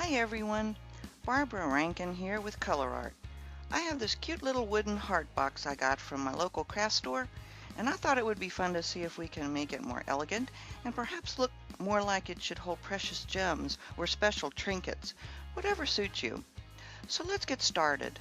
Hi everyone, Barbara Rankin here with ColourArte. I have this cute little wooden heart box I got from my local craft store, and I thought it would be fun to see if we can make it more elegant and perhaps look more like it should hold precious gems or special trinkets, whatever suits you. So let's get started.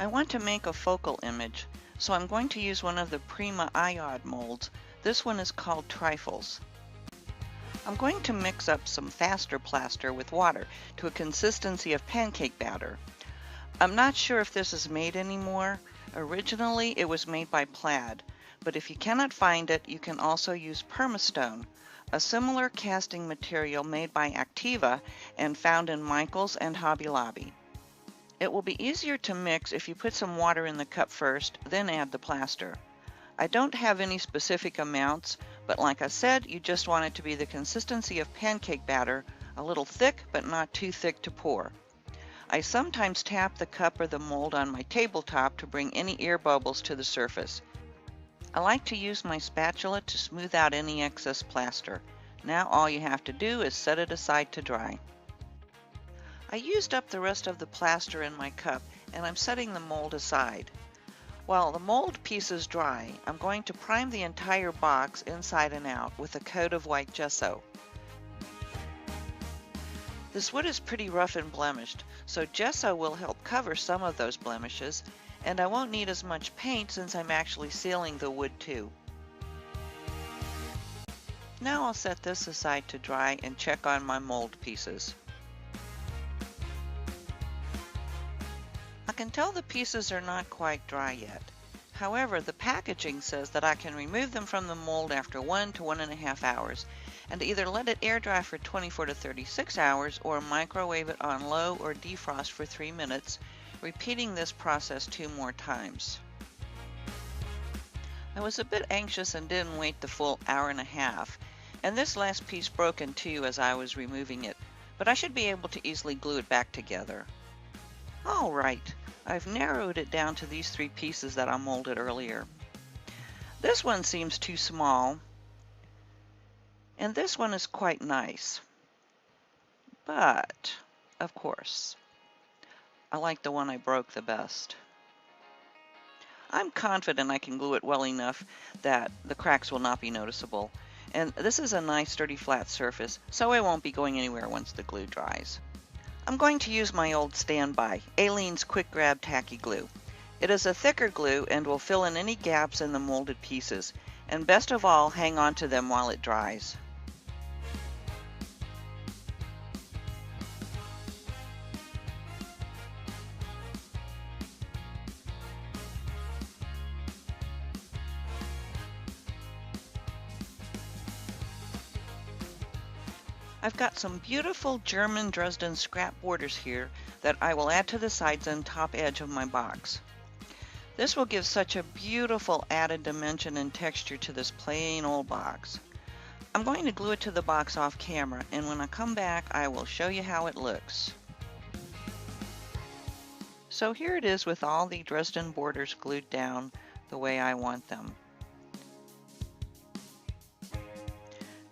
I want to make a focal image, so I'm going to use one of the Prima iod molds. This one is called Trifles. I'm going to mix up some faster plaster with water to a consistency of pancake batter. I'm not sure if this is made anymore. Originally it was made by Plaid, but if you cannot find it, you can also use permastone, a similar casting material made by Activa and found in Michaels and Hobby Lobby. It will be easier to mix if you put some water in the cup first, then add the plaster. I don't have any specific amounts, but like I said, you just want it to be the consistency of pancake batter, a little thick but not too thick to pour. I sometimes tap the cup or the mold on my tabletop to bring any air bubbles to the surface. I like to use my spatula to smooth out any excess plaster. Now all you have to do is set it aside to dry. I used up the rest of the plaster in my cup and I'm setting the mold aside. While the mold piece is dry, I'm going to prime the entire box inside and out with a coat of white gesso. This wood is pretty rough and blemished, so gesso will help cover some of those blemishes, and I won't need as much paint since I'm actually sealing the wood too. Now I'll set this aside to dry and check on my mold pieces. I can tell the pieces are not quite dry yet. However, the packaging says that I can remove them from the mold after 1 to 1.5 hours and either let it air dry for 24 to 36 hours or microwave it on low or defrost for 3 minutes, repeating this process 2 more times. I was a bit anxious and didn't wait the full hour and a half, and this last piece broke in two as I was removing it, but I should be able to easily glue it back together. Alright, I've narrowed it down to these 3 pieces that I molded earlier. This one seems too small, and this one is quite nice. But, of course, I like the one I broke the best. I'm confident I can glue it well enough that the cracks will not be noticeable, and this is a nice sturdy flat surface, so it won't be going anywhere once the glue dries. I'm going to use my old standby, Aleene's Quick Grab Tacky Glue. It is a thicker glue and will fill in any gaps in the molded pieces, and best of all, hang on to them while it dries. I've got some beautiful German Dresden scrap borders here that I will add to the sides and top edge of my box. This will give such a beautiful added dimension and texture to this plain old box. I'm going to glue it to the box off camera, and when I come back I will show you how it looks. So here it is with all the Dresden borders glued down the way I want them.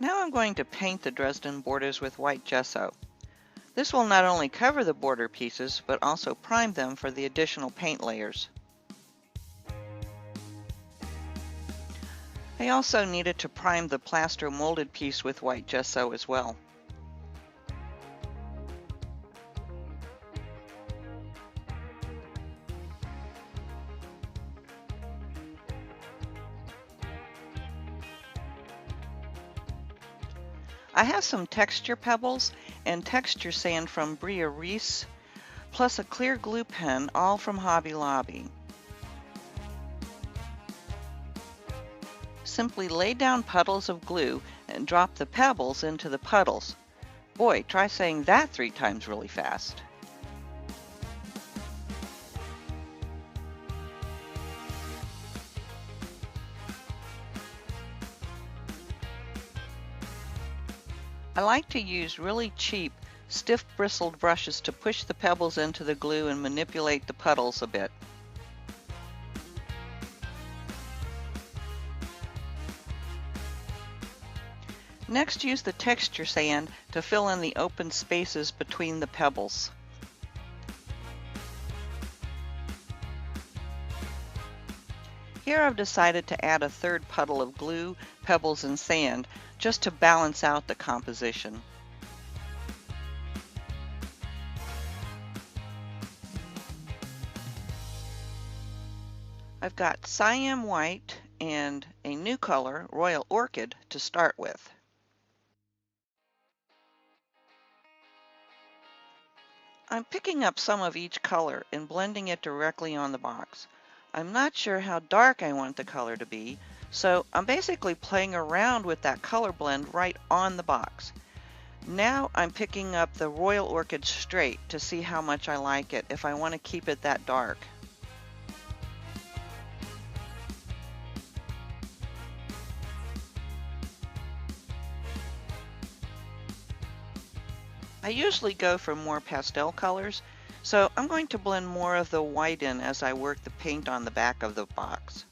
Now I'm going to paint the Dresden borders with white gesso. This will not only cover the border pieces, but also prime them for the additional paint layers. I also needed to prime the plaster molded piece with white gesso as well. I have some texture pebbles and texture sand from Bria Reese, plus a clear glue pen, all from Hobby Lobby. Simply lay down puddles of glue and drop the pebbles into the puddles. Boy, try saying that 3 times really fast. I like to use really cheap, stiff bristled brushes to push the pebbles into the glue and manipulate the puddles a bit. Next, use the texture sand to fill in the open spaces between the pebbles. Here I've decided to add a third puddle of glue, pebbles, and sand just to balance out the composition. I've got cyan white and a new color, Royal Orchid, to start with. I'm picking up some of each color and blending it directly on the box. I'm not sure how dark I want the color to be, so I'm basically playing around with that color blend right on the box. Now I'm picking up the Royal Orchid straight to see how much I like it if I want to keep it that dark. I usually go for more pastel colors, so I'm going to blend more of the white in as I work the paint on the back of the box.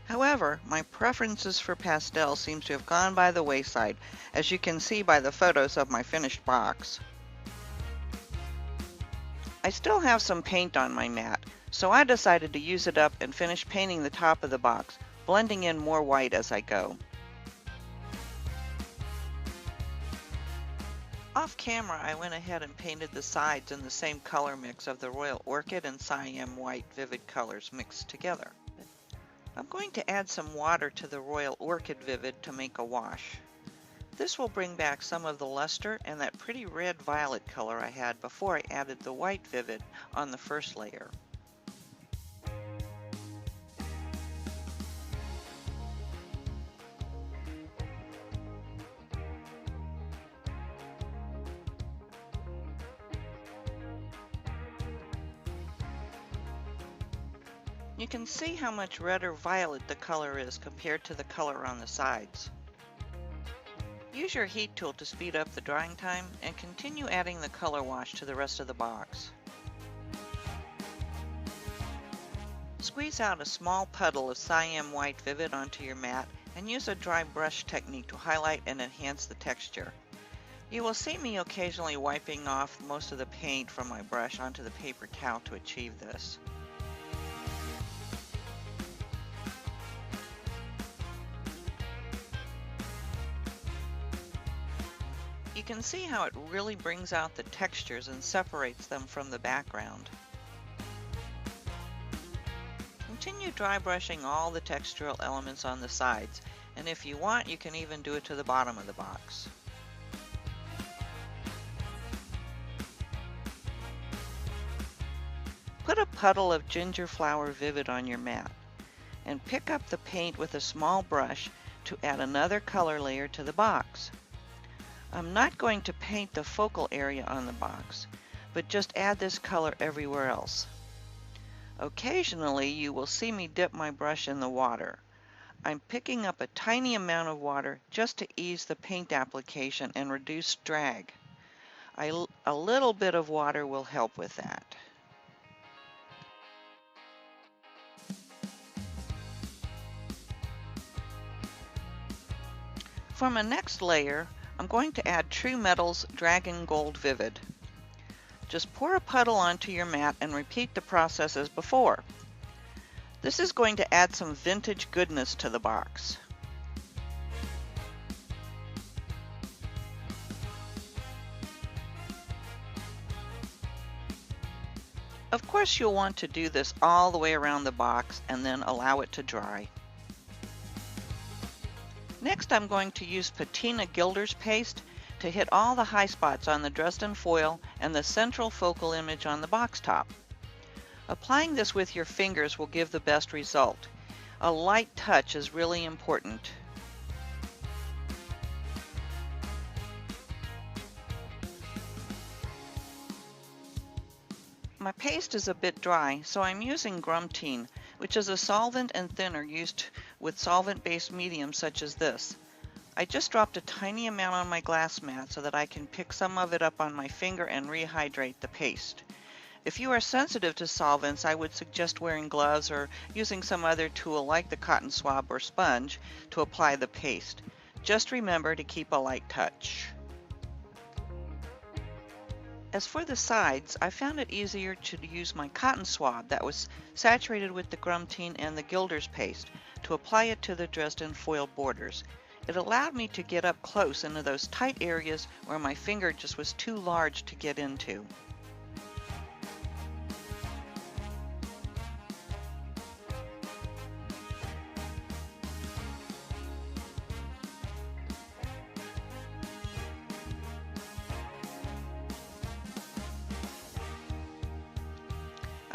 However, my preferences for pastel seems to have gone by the wayside, as you can see by the photos of my finished box. I still have some paint on my mat, so I decided to use it up and finish painting the top of the box, blending in more white as I go. Off camera, I went ahead and painted the sides in the same color mix of the Royal Orchid and Cyan White Vivid colors mixed together. I'm going to add some water to the Royal Orchid Vivid to make a wash. This will bring back some of the luster and that pretty red violet color I had before I added the white Vivid on the first layer. You can see how much redder violet the color is compared to the color on the sides. Use your heat tool to speed up the drying time and continue adding the color wash to the rest of the box. Squeeze out a small puddle of Cyan White Vivid onto your mat and use a dry brush technique to highlight and enhance the texture. You will see me occasionally wiping off most of the paint from my brush onto the paper towel to achieve this. You can see how it really brings out the textures and separates them from the background. Continue dry brushing all the textural elements on the sides, and if you want, you can even do it to the bottom of the box. Put a puddle of ginger flower Vivid on your mat, and pick up the paint with a small brush to add another color layer to the box. I'm not going to paint the focal area on the box, but just add this color everywhere else. Occasionally, you will see me dip my brush in the water. I'm picking up a tiny amount of water just to ease the paint application and reduce drag. A little bit of water will help with that. For my next layer, I'm going to add True Metals Dragon Gold Vivid. Just pour a puddle onto your mat and repeat the process as before. This is going to add some vintage goodness to the box. Of course, you'll want to do this all the way around the box and then allow it to dry. Next, I'm going to use Patina Gilder's paste to hit all the high spots on the Dresden foil and the central focal image on the box top. Applying this with your fingers will give the best result. A light touch is really important. My paste is a bit dry, so I'm using Grumtine, which is a solvent and thinner used with solvent-based mediums such as this. I just dropped a tiny amount on my glass mat so that I can pick some of it up on my finger and rehydrate the paste. If you are sensitive to solvents, I would suggest wearing gloves or using some other tool like the cotton swab or sponge to apply the paste. Just remember to keep a light touch. As for the sides, I found it easier to use my cotton swab that was saturated with the Grumtine and the Gilder's paste to apply it to the Dresden foil borders. It allowed me to get up close into those tight areas where my finger just was too large to get into.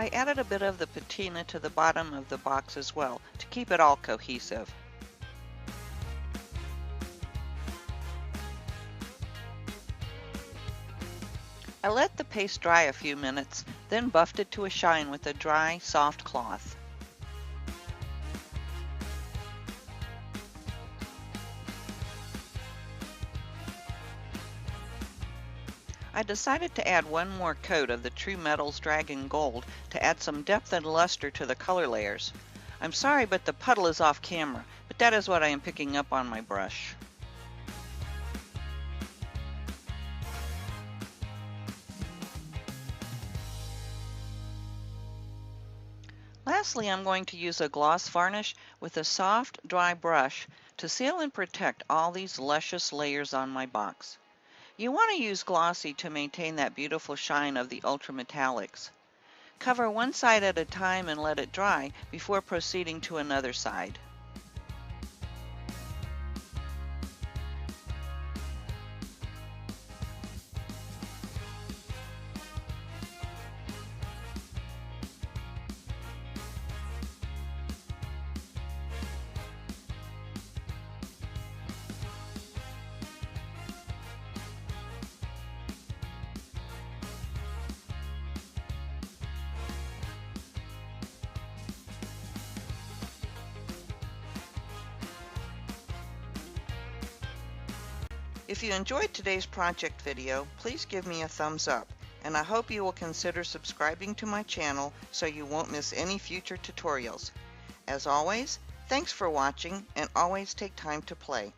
I added a bit of the patina to the bottom of the box as well to keep it all cohesive. I let the paste dry a few minutes, then buffed it to a shine with a dry, soft cloth. I decided to add one more coat of the True Metals Dragon Gold to add some depth and luster to the color layers. I'm sorry, but the puddle is off camera, but that is what I am picking up on my brush. Lastly, I'm going to use a gloss varnish with a soft, dry brush to seal and protect all these luscious layers on my box. You want to use glossy to maintain that beautiful shine of the ultrametallics. Cover one side at a time and let it dry before proceeding to another side. If you enjoyed today's project video, please give me a thumbs up, and I hope you will consider subscribing to my channel so you won't miss any future tutorials. As always, thanks for watching, and always take time to play.